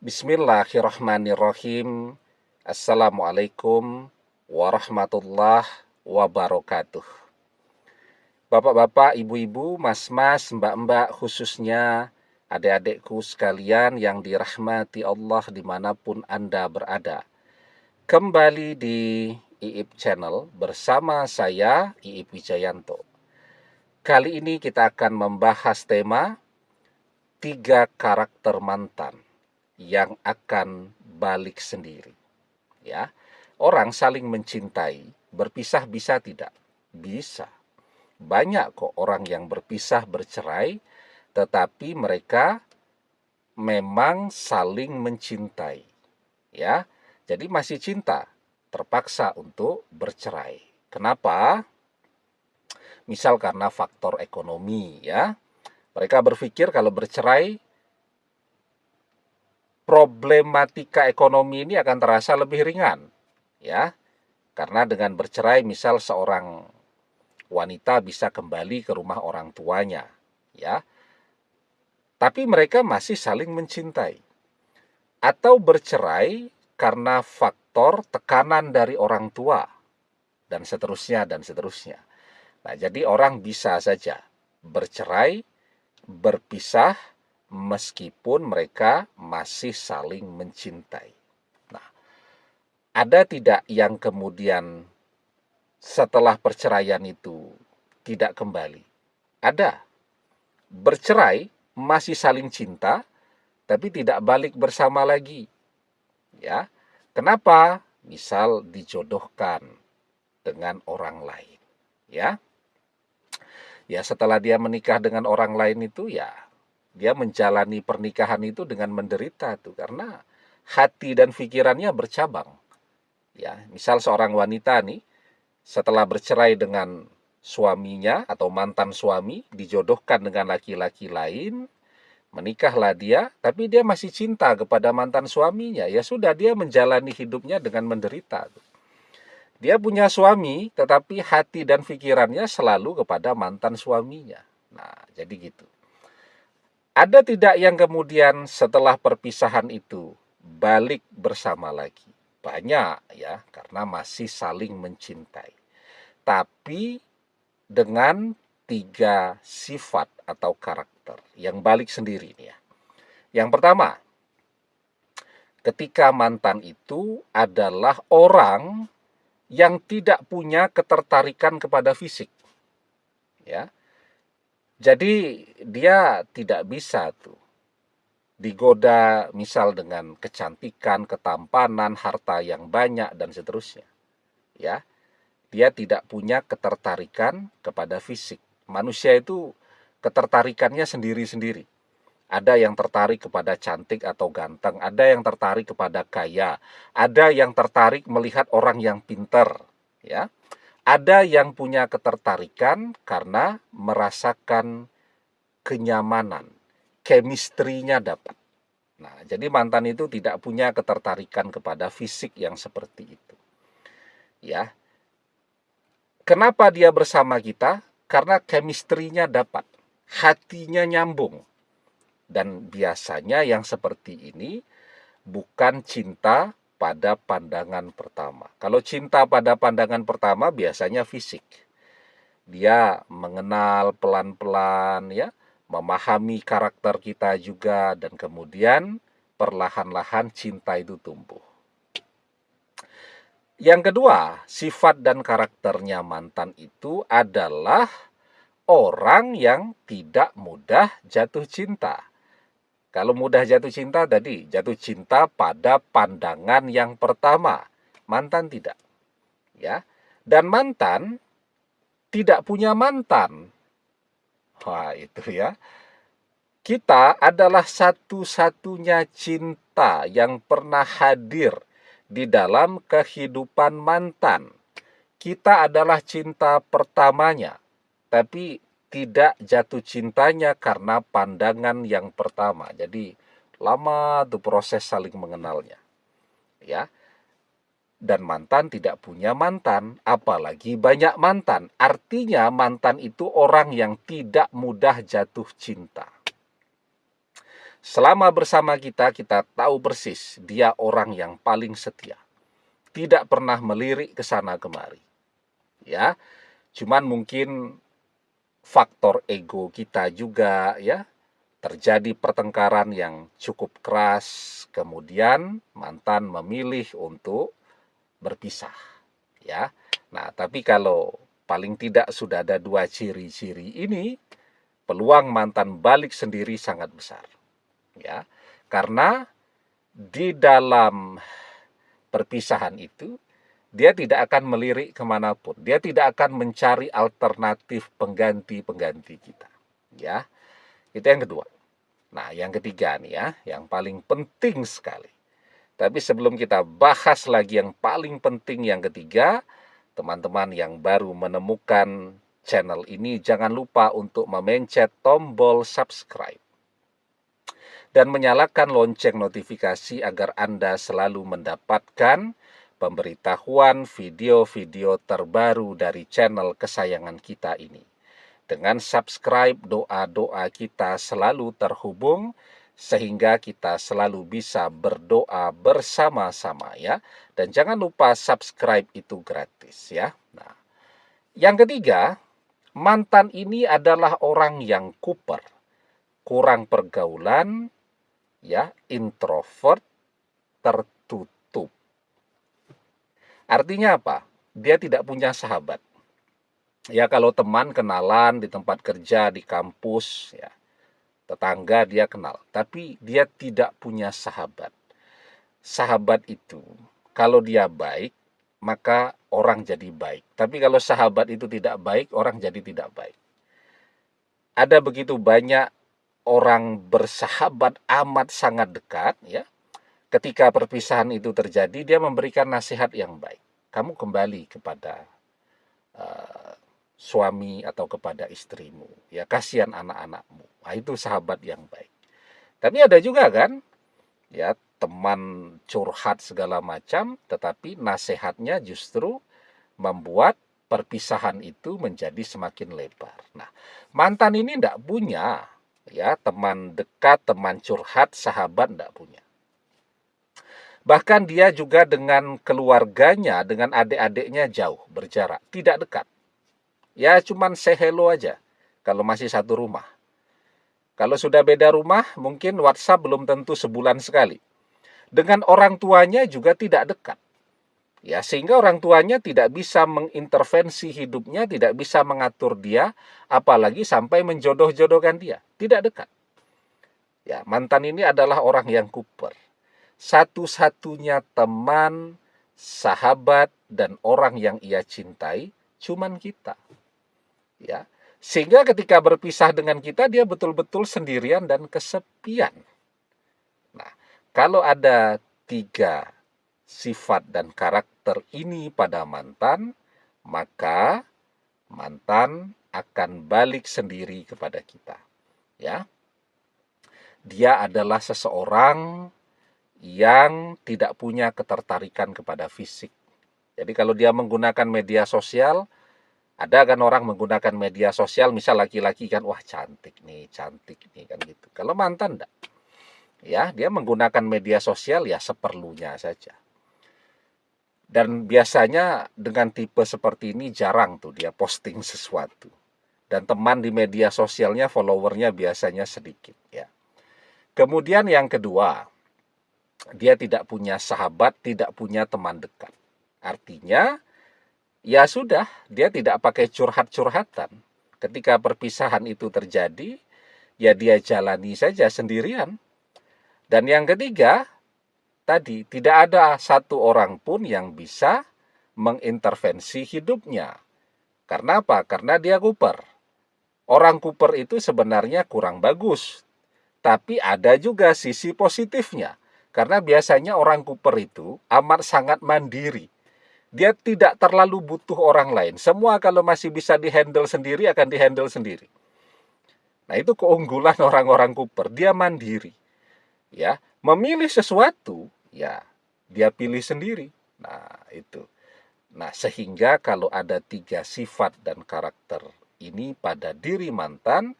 Bismillahirrahmanirrahim. Assalamualaikum warahmatullahi wabarakatuh. Bapak-bapak, ibu-ibu, mas-mas, mbak-mbak, khususnya adik-adikku sekalian yang dirahmati Allah dimanapun Anda berada. Kembali di IIP Channel bersama saya, IIP Wijayanto. Kali ini kita akan membahas tema 3 karakter mantan yang akan balik sendiri. Ya, orang saling mencintai, berpisah bisa tidak? Bisa. Banyak kok orang yang berpisah bercerai, tetapi mereka memang saling mencintai. Ya, jadi masih cinta, terpaksa untuk bercerai. Kenapa? Misal karena faktor ekonomi, ya. Mereka berpikir kalau bercerai problematika ekonomi ini akan terasa lebih ringan, ya. Karena dengan bercerai misal seorang wanita bisa kembali ke rumah orang tuanya, ya. Tapi mereka masih saling mencintai. Atau bercerai karena faktor tekanan dari orang tua dan seterusnya dan seterusnya. Nah, jadi orang bisa saja bercerai, berpisah meskipun mereka masih saling mencintai. Nah, ada tidak yang kemudian setelah perceraian itu tidak kembali? Ada. Bercerai, masih saling cinta, tapi tidak balik bersama lagi. Ya. Kenapa? Misal dijodohkan dengan orang lain. Ya. Ya, setelah dia menikah dengan orang lain itu ya dia menjalani pernikahan itu dengan menderita tuh karena hati dan pikirannya bercabang. Ya, misal seorang wanita nih setelah bercerai dengan suaminya atau mantan suami, dijodohkan dengan laki-laki lain, menikahlah dia, tapi dia masih cinta kepada mantan suaminya. Ya sudah, dia menjalani hidupnya dengan menderita. Dia punya suami, tetapi hati dan pikirannya selalu kepada mantan suaminya. Nah, jadi gitu. Ada tidak yang kemudian setelah perpisahan itu balik bersama lagi? Banyak ya, karena masih saling mencintai. Tapi dengan 3 sifat atau karakter yang balik sendiri nih ya. Yang pertama, ketika mantan itu adalah orang yang tidak punya ketertarikan kepada fisik. Ya. Jadi dia tidak bisa tuh digoda misal dengan kecantikan, ketampanan, harta yang banyak dan seterusnya. Ya. Dia tidak punya ketertarikan kepada fisik. Manusia itu ketertarikannya sendiri-sendiri. Ada yang tertarik kepada cantik atau ganteng, ada yang tertarik kepada kaya, ada yang tertarik melihat orang yang pintar, ya. Ada yang punya ketertarikan karena merasakan kenyamanan, chemistry-nya dapat. Nah, jadi mantan itu tidak punya ketertarikan kepada fisik yang seperti itu. Ya, kenapa dia bersama kita? Karena chemistry-nya dapat, hatinya nyambung. Dan biasanya yang seperti ini bukan cinta pada pandangan pertama. Kalau cinta pada pandangan pertama biasanya fisik. Dia mengenal pelan-pelan ya, memahami karakter kita juga dan kemudian perlahan-lahan cinta itu tumbuh. Yang kedua, sifat dan karakternya mantan itu adalah orang yang tidak mudah jatuh cinta. Kalau mudah jatuh cinta tadi, jatuh cinta pada pandangan yang pertama. Mantan tidak. Ya. Dan mantan tidak punya mantan. Wah, itu ya. Kita adalah satu-satunya cinta yang pernah hadir di dalam kehidupan mantan. Kita adalah cinta pertamanya, tapi tidak jatuh cintanya karena pandangan yang pertama. Jadi lama tuh proses saling mengenalnya. Ya. Dan mantan tidak punya mantan, apalagi banyak mantan. Artinya mantan itu orang yang tidak mudah jatuh cinta. Selama bersama kita, kita tahu persis dia orang yang paling setia. Tidak pernah melirik ke sana kemari. Ya, cuman mungkin faktor ego kita juga ya, terjadi pertengkaran yang cukup keras, kemudian mantan memilih untuk berpisah. Ya, nah tapi kalau paling tidak sudah ada dua ciri-ciri ini, peluang mantan balik sendiri sangat besar. Ya, karena di dalam perpisahan itu dia tidak akan melirik kemanapun, dia tidak akan mencari alternatif pengganti kita. Ya, itu yang kedua. Nah, yang ketiga nih ya, yang paling penting sekali. Tapi sebelum kita bahas lagi yang paling penting yang ketiga, teman-teman yang baru menemukan channel ini, jangan lupa untuk memencet tombol subscribe dan menyalakan lonceng notifikasi agar Anda selalu mendapatkan pemberitahuan video-video terbaru dari channel kesayangan kita ini. Dengan subscribe, doa-doa kita selalu terhubung sehingga kita selalu bisa berdoa bersama-sama ya. Dan jangan lupa subscribe itu gratis ya. Nah, yang ketiga, mantan ini adalah orang yang kuper, kurang pergaulan, ya, introvert, tertutup. Artinya apa? Dia tidak punya sahabat. Ya, kalau teman kenalan di tempat kerja, di kampus, ya, tetangga dia kenal, tapi dia tidak punya sahabat. Sahabat itu, kalau dia baik, maka orang jadi baik. Tapi kalau sahabat itu tidak baik, orang jadi tidak baik. Ada begitu banyak orang bersahabat amat sangat dekat, ya. Ketika perpisahan itu terjadi, dia memberikan nasihat yang baik. Kamu kembali kepada suami atau kepada istrimu, ya, kasihan anak-anakmu. Nah, itu sahabat yang baik. Tapi ada juga kan, ya, teman curhat segala macam, tetapi nasihatnya justru membuat perpisahan itu menjadi semakin lebar. Nah, mantan ini tidak punya, ya, teman dekat, teman curhat, sahabat tidak punya. Bahkan dia juga dengan keluarganya, dengan adik-adiknya jauh, berjarak, tidak dekat. Ya cuman say hello aja kalau masih satu rumah. Kalau sudah beda rumah, mungkin WhatsApp belum tentu sebulan sekali. Dengan orang tuanya juga tidak dekat. Ya, sehingga orang tuanya tidak bisa mengintervensi hidupnya, tidak bisa mengatur dia, apalagi sampai menjodoh-jodohkan dia. Tidak dekat. Ya, mantan ini adalah orang yang kuper. Satu-satunya teman, sahabat, dan orang yang ia cintai cuman kita. Ya, sehingga ketika berpisah dengan kita, dia betul-betul sendirian dan kesepian. Nah, kalau ada 3 sifat dan karakter ini pada mantan, maka mantan akan balik sendiri kepada kita. Ya, dia adalah seseorang yang tidak punya ketertarikan kepada fisik. Jadi kalau dia menggunakan media sosial, ada kan orang menggunakan media sosial, misal laki-laki kan, wah cantik nih kan gitu. Kalau mantan enggak. Ya, dia menggunakan media sosial ya seperlunya saja. Dan biasanya dengan tipe seperti ini jarang tuh dia posting sesuatu. Dan teman di media sosialnya, followernya biasanya sedikit ya. Kemudian yang kedua, dia tidak punya sahabat, tidak punya teman dekat. Artinya ya sudah, dia tidak pakai curhat-curhatan. Ketika perpisahan itu terjadi, ya dia jalani saja sendirian. Dan yang ketiga, tadi tidak ada satu orang pun yang bisa mengintervensi hidupnya. Karena apa? Karena dia kuper. Orang kuper itu sebenarnya kurang bagus. Tapi ada juga sisi positifnya. Karena biasanya orang kuper itu amat sangat mandiri. Dia tidak terlalu butuh orang lain. Semua kalau masih bisa dihandle sendiri, akan dihandle sendiri. Nah, itu keunggulan orang-orang kuper. Dia mandiri. Ya, memilih sesuatu, ya, dia pilih sendiri. Nah, itu. Nah, sehingga kalau ada 3 sifat dan karakter ini pada diri mantan,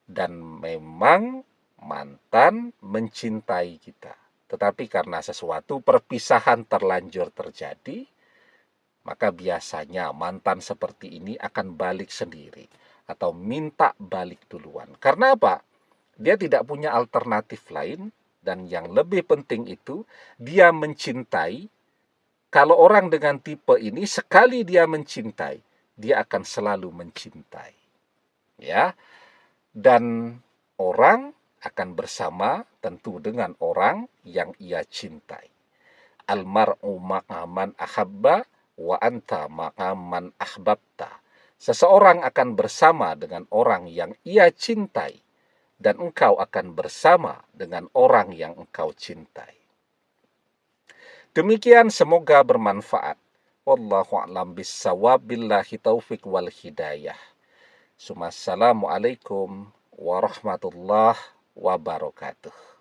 dan memang mantan mencintai kita. Tetapi karena sesuatu perpisahan terlanjur terjadi, maka biasanya mantan seperti ini akan balik sendiri atau minta balik duluan. Karena apa? Dia tidak punya alternatif lain, dan yang lebih penting itu, dia mencintai. Kalau orang dengan tipe ini, sekali dia mencintai, dia akan selalu mencintai. Ya, dan orang akan bersama tentu dengan orang yang ia cintai. Almar'u ma'aman ahabba wa anta ma'aman ahbabta. Seseorang akan bersama dengan orang yang ia cintai, dan engkau akan bersama dengan orang yang engkau cintai. Demikian, semoga bermanfaat. Wallahu a'lam bissawab, billahi taufik wal hidayah. Assalamualaikum warahmatullahi wabarakatuh.